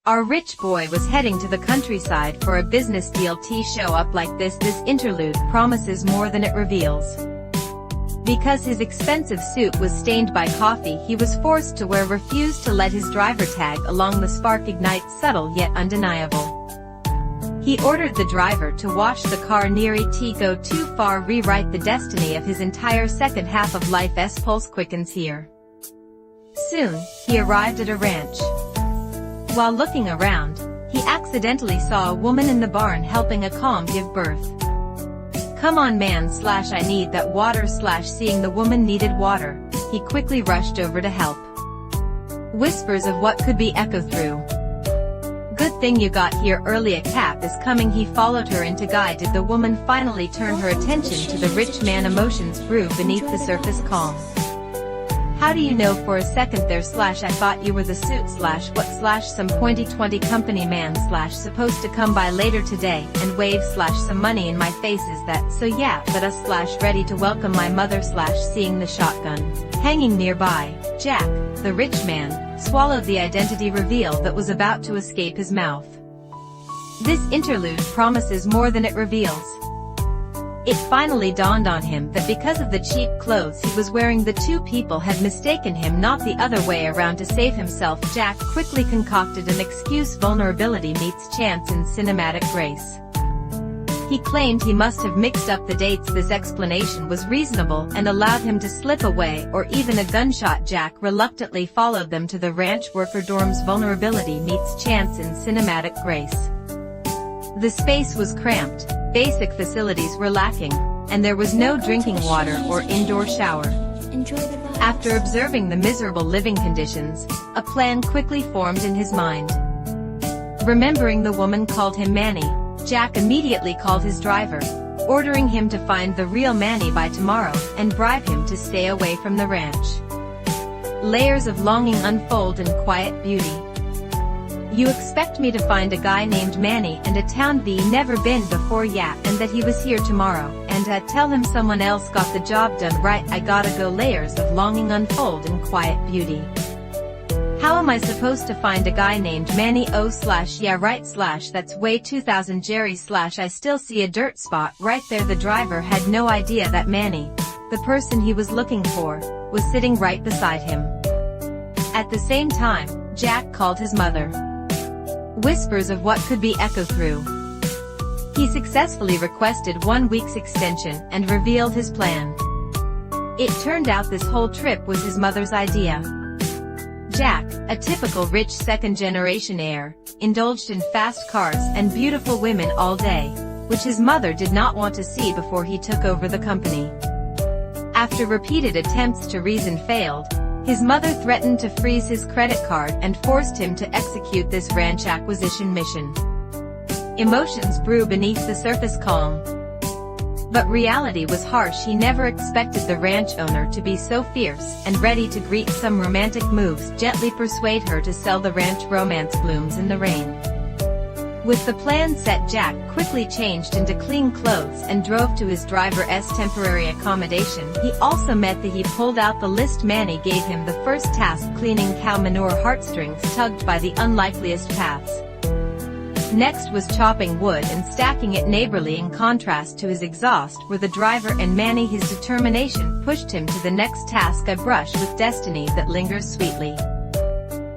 Our rich boy was heading to the countryside for a business deal. Show up like this interlude promises more than it reveals. Because his expensive suit was stained by coffee, he was forced to refuse to let his driver tag along. The spark ignites, subtle yet undeniable. He ordered the driver to wash the car. Near it go too far, rewrite the destiny of his entire second half of life. Pulse quickens here. Soon, he arrived at a ranch. While looking around, he accidentally saw a woman in the barn helping a calm give birth. Come on man / I need that water / seeing the woman needed water, he quickly rushed over to help. Whispers of what could be echo through. Good thing you got here early, a cab is coming. He followed her into guide. Did the woman finally turn her attention to the rich man? Emotions brew beneath the surface calm. How do you know for a second there / I thought you were the suit / what / some pointy 20 company man / supposed to come by later today and wave / some money in my face. Is that so? Yeah, but us / ready to welcome my mother / seeing the shotgun hanging nearby. Jack, the rich man, swallowed the identity reveal that was about to escape his mouth. This interlude promises more than it reveals. It finally dawned on him that because of the cheap clothes he was wearing, the two people had mistaken him, not the other way around. To save himself, Jack quickly concocted an excuse. Vulnerability meets chance in cinematic grace. He claimed he must have mixed up the dates. This explanation was reasonable and allowed him to slip away, or even a gunshot. Jack reluctantly followed them to the ranch worker dorms. Vulnerability meets chance in cinematic grace. The space was cramped, basic facilities were lacking, and there was no drinking water or indoor shower. After observing the miserable living conditions, a plan quickly formed in his mind. Remembering the woman called him Manny, Jack immediately called his driver, ordering him to find the real Manny by tomorrow and bribe him to stay away from the ranch. Layers of longing unfold in quiet beauty. You expect me to find a guy named Manny and a town B never been before? Yeah, and that he was here tomorrow, and tell him someone else got the job done right. I gotta go. Layers of longing unfold in quiet beauty. How am I supposed to find a guy named Manny? Oh / yeah right / that's way 2000 Jerry / I still see a dirt spot right there. The driver had no idea that Manny, the person he was looking for, was sitting right beside him. At the same time, Jack called his mother. Whispers of what could be echo through. He successfully requested 1 week's extension and revealed his plan. It turned out this whole trip was his mother's idea. Jack, a typical rich second-generation heir, indulged in fast cars and beautiful women all day, which his mother did not want to see before he took over the company. After repeated attempts to reason failed, his mother threatened to freeze his credit card and forced him to execute this ranch acquisition mission. Emotions brew beneath the surface calm. But reality was harsh. He never expected the ranch owner to be so fierce and ready to greet some romantic moves. Gently persuade her to sell the ranch. Romance blooms in the rain. With the plan set, Jack quickly changed into clean clothes and drove to his driver's temporary accommodation. He also met he pulled out the list Manny gave him. The first task, cleaning cow manure. Heartstrings tugged by the unlikeliest paths. Next was chopping wood and stacking it neighborly. In contrast to his exhaust were the driver and Manny. His determination pushed him to the next task, a brush with destiny that lingers sweetly.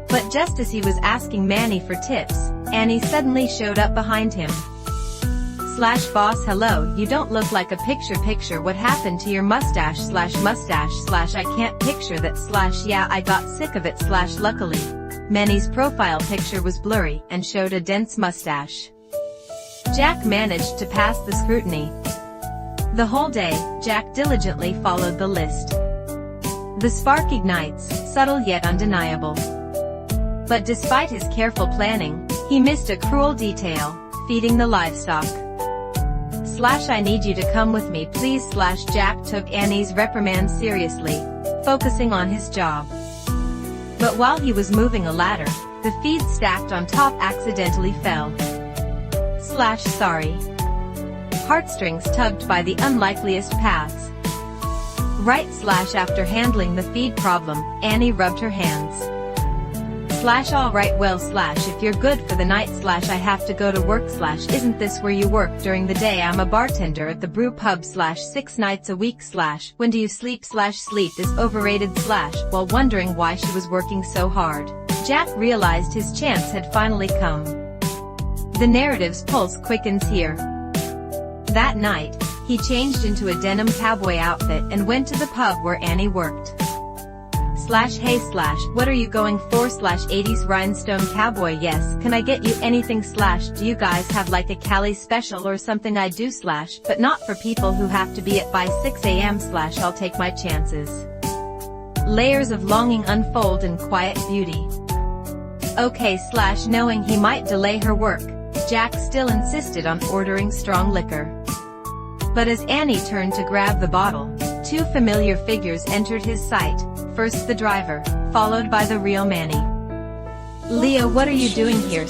But just as he was asking Manny for tips, Annie suddenly showed up behind him. Boss, hello, you don't look like a picture. What happened to your mustache / I can't picture that / yeah, I got sick of it / luckily, Manny's profile picture was blurry and showed a dense mustache. Jack managed to pass the scrutiny. The whole day, Jack diligently followed the list. The spark ignites, subtle yet undeniable. But despite his careful planning, he missed a cruel detail: feeding the livestock. I need you to come with me please / Jack took Annie's reprimand seriously, focusing on his job. But while he was moving a ladder, the feed stacked on top accidentally fell. Sorry. Heartstrings tugged by the unlikeliest paths. Right / after handling the feed problem, Annie rubbed her hands. Alright well if you're good for the night I have to go to work isn't this where you work during the day? I'm a bartender at the brew pub 6 nights a week when do you sleep sleep is overrated while wondering why she was working so hard, Jack realized his chance had finally come. The narrative's pulse quickens here. That night, he changed into a denim cowboy outfit and went to the pub where Annie worked. Hey what are you going for 80s rhinestone cowboy yes can I get you anything do you guys have like a Callie special or something? I do but not for people who have to be at by 6 a.m. I'll take my chances. Layers of longing unfold in quiet beauty. Okay knowing he might delay her work, Jack still insisted on ordering strong liquor. But as Annie turned to grab the bottle, two familiar figures entered his sight, first the driver, followed by the real Manny. Leah what are you doing here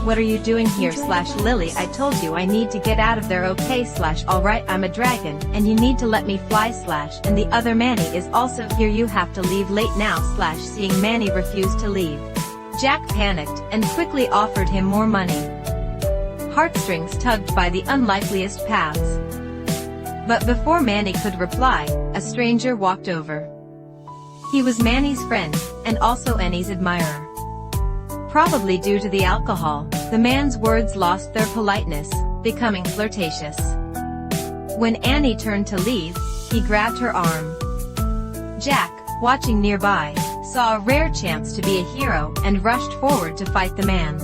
what are you doing here Lily I told you I need to get out of there okay alright I'm a dragon and you need to let me fly and the other Manny is also here you have to leave late now seeing Manny refuse to leave, Jack panicked and quickly offered him more money. Heartstrings tugged by the unlikeliest paths. But before Manny could reply, a stranger walked over. He was Manny's friend, and also Annie's admirer. Probably due to the alcohol, the man's words lost their politeness, becoming flirtatious. When Annie turned to leave, he grabbed her arm. Jack, watching nearby, saw a rare chance to be a hero and rushed forward to fight the man.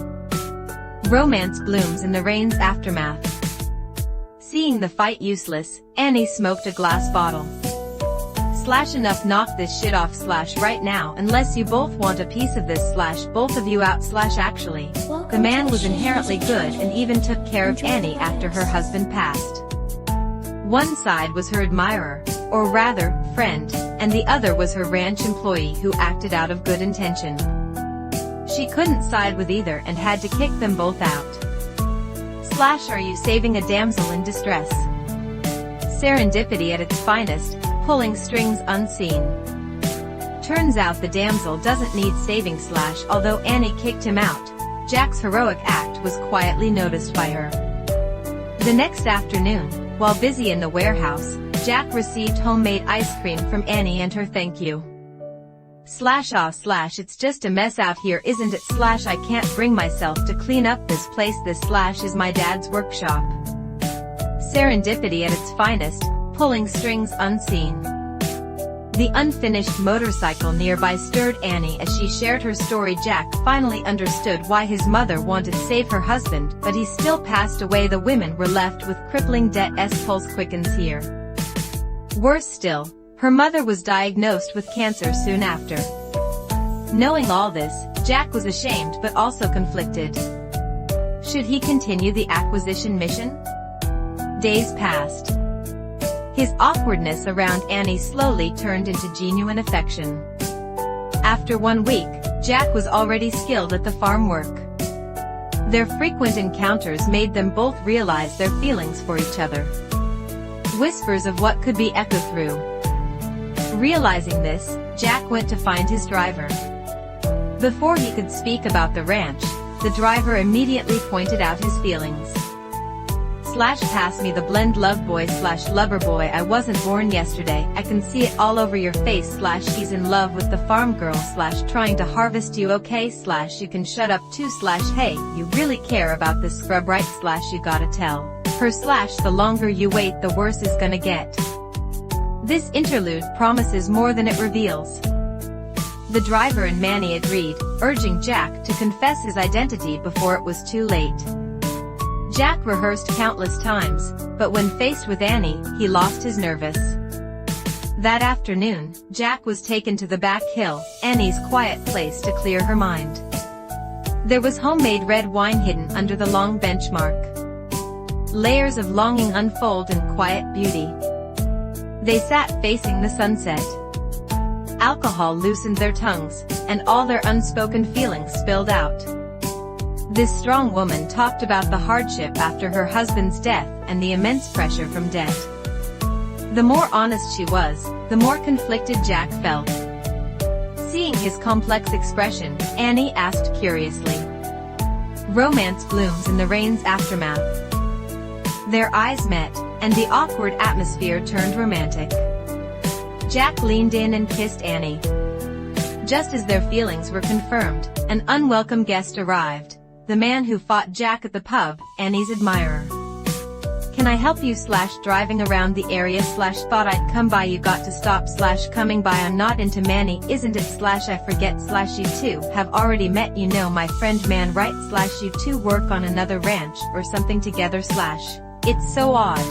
Romance blooms in the rain's aftermath. Seeing the fight useless, Annie smoked a glass bottle. Enough knock this shit off right now unless you both want a piece of this both of you out actually. The man was inherently good and even took care of Annie after her husband passed. One side was her admirer, or rather, friend, and the other was her ranch employee who acted out of good intention. She couldn't side with either and had to kick them both out. Are you saving a damsel in distress? Serendipity at its finest, pulling strings unseen. Turns out the damsel doesn't need saving although Annie kicked him out, Jack's heroic act was quietly noticed by her. The next afternoon, while busy in the warehouse, Jack received homemade ice cream from Annie and her thank you. It's just a mess out here isn't it I can't bring myself to clean up this place this is my dad's workshop. Serendipity at its finest, pulling strings unseen. The unfinished motorcycle nearby stirred Annie as she shared her story. Jack finally understood why his mother wanted to save her husband, but he still passed away. The women were left with crippling debt. Pulse quickens here. Worse still, her mother was diagnosed with cancer soon after. Knowing all this, Jack was ashamed but also conflicted. Should he continue the acquisition mission? Days passed. His awkwardness around Annie slowly turned into genuine affection. After 1 week, Jack was already skilled at the farm work. Their frequent encounters made them both realize their feelings for each other. Whispers of what could be echoed through. Realizing this, Jack went to find his driver. Before he could speak about the ranch, the driver immediately pointed out his feelings. Pass me the blend love boy lover boy I wasn't born yesterday I can see it all over your face she's in love with the farm girl trying to harvest you okay you can shut up too hey you really care about this scrub right you gotta tell her the longer you wait the worse it's gonna get. This interlude promises more than it reveals. The driver and Manny agreed, urging Jack to confess his identity before it was too late. Jack rehearsed countless times, but when faced with Annie, he lost his nervous. That afternoon, Jack was taken to the back hill, Annie's quiet place to clear her mind. There was homemade red wine hidden under the long benchmark. Layers of longing unfold in quiet beauty. They sat facing the sunset. Alcohol loosened their tongues, and all their unspoken feelings spilled out. This strong woman talked about the hardship after her husband's death and the immense pressure from debt. The more honest she was, the more conflicted Jack felt. Seeing his complex expression, Annie asked curiously. Romance blooms in the rain's aftermath. Their eyes met, and the awkward atmosphere turned romantic. Jack leaned in and kissed Annie. Just as their feelings were confirmed, an unwelcome guest arrived. The man who fought Jack at the pub, Annie's admirer. Can I help you / driving around the area / thought I'd come by, you got to stop / coming by, I'm not into Manny, isn't it / I forget / you two have already met, you know my friend man right / you two work on another ranch or something together / it's so odd.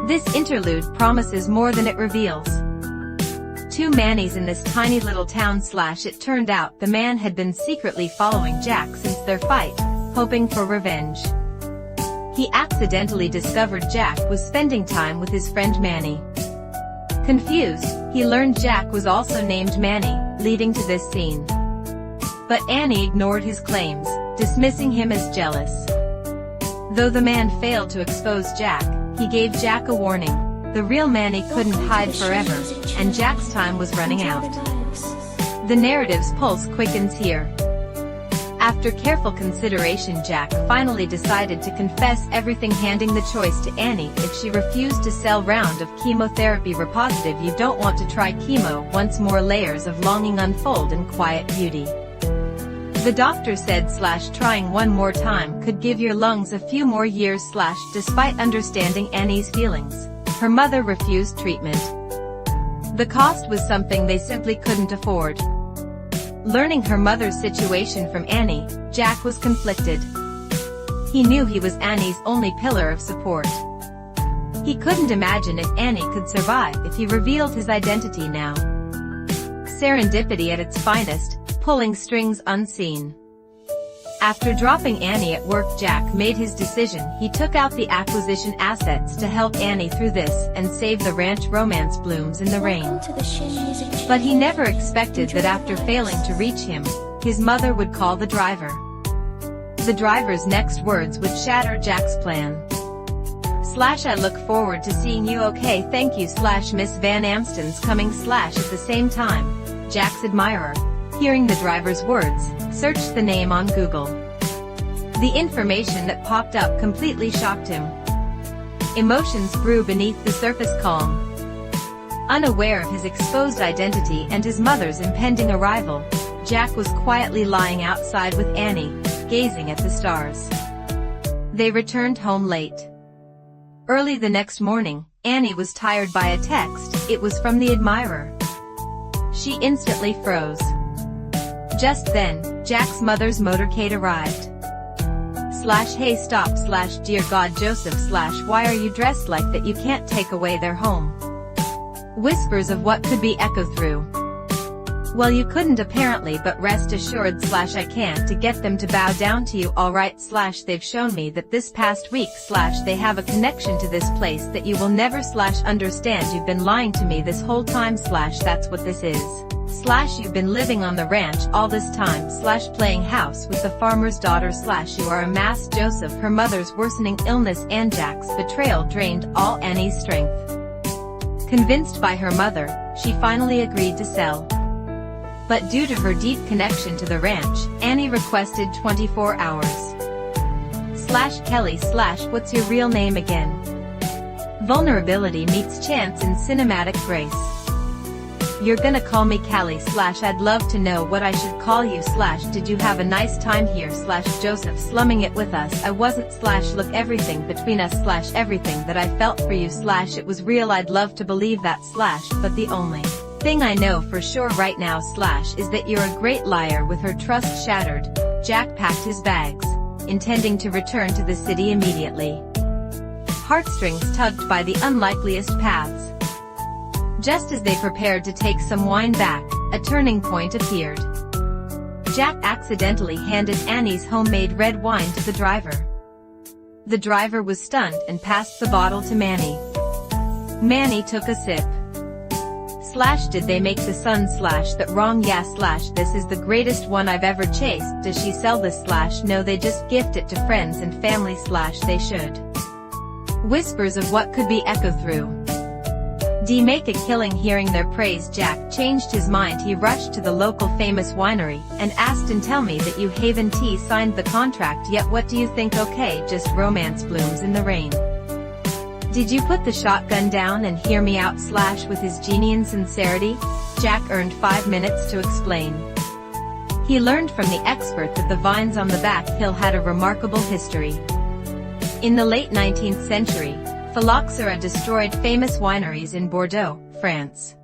This interlude promises more than it reveals. Two Mannies in this tiny little town / it turned out the man had been secretly following Jack since their fight, hoping for revenge. He accidentally discovered Jack was spending time with his friend Manny. Confused, he learned Jack was also named Manny, leading to this scene. But Annie ignored his claims, dismissing him as jealous. Though the man failed to expose Jack, he gave Jack a warning. The real Manny couldn't hide forever, and Jack's time was running out. The narrative's pulse quickens here. After careful consideration, Jack finally decided to confess everything, handing the choice to Annie. If she refused to sell round of chemotherapy repositive, you don't want to try chemo once more, layers of longing unfold in quiet beauty. The doctor said / trying one more time could give your lungs a few more years / despite understanding Annie's feelings, her mother refused treatment. The cost was something they simply couldn't afford. Learning her mother's situation from Annie, Jack was conflicted. He knew he was Annie's only pillar of support. He couldn't imagine if Annie could survive if he revealed his identity now. Serendipity at its finest, pulling strings unseen. After dropping Annie at work, Jack made his decision. He took out the acquisition assets to help Annie through this and save the ranch. Romance blooms in the rain. But he never expected that after failing to reach him, his mother would call the driver. The driver's next words would shatter Jack's plan. I look forward to seeing you, okay thank you / Miss Van Amsten's coming / at the same time, Jack's admirer, hearing the driver's words, searched the name on Google. The information that popped up completely shocked him. Emotions brew beneath the surface calm. Unaware of his exposed identity and his mother's impending arrival, Jack was quietly lying outside with Annie, gazing at the stars. They returned home late. Early the next morning, Annie was tired by a text. It was from the admirer. She instantly froze. Just then, Jack's mother's motorcade arrived. Hey stop / dear God Joseph / why are you dressed like that, you can't take away their home. Whispers of what could be echoed through. Well, you couldn't apparently, but rest assured / I can't to get them to bow down to you, alright / they've shown me that this past week / they have a connection to this place that you will never / understand, you've been lying to me this whole time / that's what this is. You've been living on the ranch all this time / playing house with the farmer's daughter / you are a mass. Joseph, her mother's worsening illness and Jack's betrayal drained all Annie's strength. Convinced by her mother, she finally agreed to sell. But due to her deep connection to the ranch, Annie requested 24 hours. Kelly / what's your real name again? Vulnerability meets chance in cinematic grace. You're gonna call me Callie / I'd love to know what I should call you / did you have a nice time here / Joseph slumming it with us, I wasn't / look everything between us / everything that I felt for you / it was real, I'd love to believe that / but the only thing I know for sure right now / is that you're a great liar. With her trust shattered, Jack packed his bags, intending to return to the city immediately. Heartstrings tugged by the unlikeliest paths. Just as they prepared to take some wine back, a turning point appeared. Jack accidentally handed Annie's homemade red wine to the driver. The driver was stunned and passed the bottle to Manny. Manny took a sip. Did they make the sun that wrong, yeah this is the greatest one I've ever chased, does she sell this no they just gift it to friends and family they should. Whispers of what could be echoed through. D make a killing hearing their praise. Jack changed his mind. He rushed to the local famous winery, and asked and tell me that you Haven T signed the contract. Yet what do you think? Okay, just romance blooms in the rain. Did you put the shotgun down and hear me out? With his genuine sincerity, Jack earned 5 minutes to explain. He learned from the expert that the vines on the back hill had a remarkable history. In the late 19th century, phylloxera destroyed famous wineries in Bordeaux, France.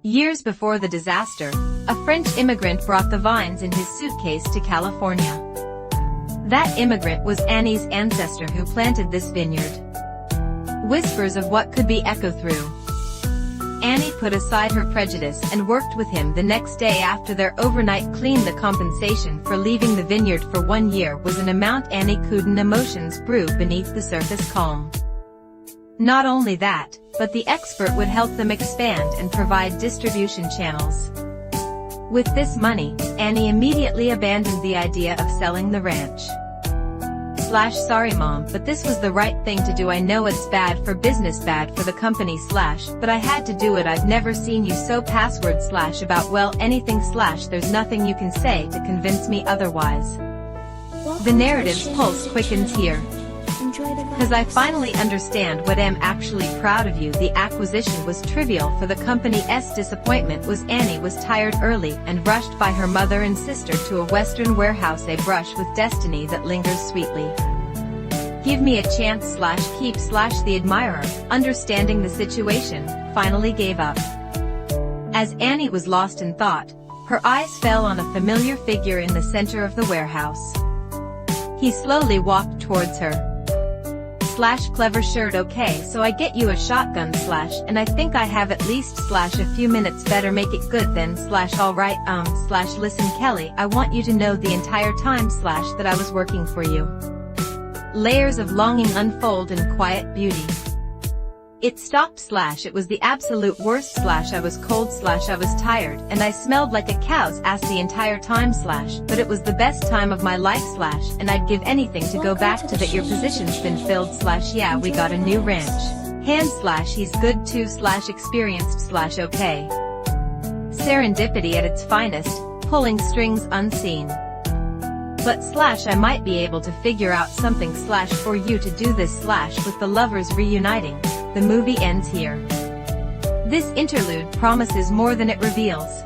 Years before the disaster, a French immigrant brought the vines in his suitcase to California. That immigrant was Annie's ancestor who planted this vineyard. Whispers of what could be echo through. Annie put aside her prejudice and worked with him the next day after their overnight clean. The compensation for leaving the vineyard for 1 year was an amount Annie couldn't emotions brew beneath the surface calm. Not only that, but the expert would help them expand and provide distribution channels. With this money, Annie immediately abandoned the idea of selling the ranch. Sorry mom, but this was the right thing to do. I know it's bad for business, bad for the company but I had to do it. I've never seen you so password about well anything there's nothing you can say to convince me otherwise. The narrative's pulse quickens here. Cause I finally understand what I'm actually proud of you. The acquisition was trivial for the company's disappointment was Annie was tired early and rushed by her mother and sister to a western warehouse. A brush with destiny that lingers sweetly. Give me a chance keep the admirer, understanding the situation, finally gave up. As Annie was lost in thought, her eyes fell on a familiar figure in the center of the warehouse. He slowly walked towards her. Clever shirt. Okay, so I get you a shotgun and I think I have at least a few minutes. Better make it good then alright listen Kelly, I want you to know the entire time that I was working for you. Layers of longing unfold in quiet beauty. It stopped it was the absolute worst I was cold I was tired and I smelled like a cow's ass the entire time but it was the best time of my life and I'd give anything to go back to that. Your position's been filled yeah, we got a new ranch hand he's good too experienced okay. Serendipity at its finest, pulling strings unseen. But I might be able to figure out something for you to do this with the lovers reuniting. The movie ends here. This interlude promises more than it reveals.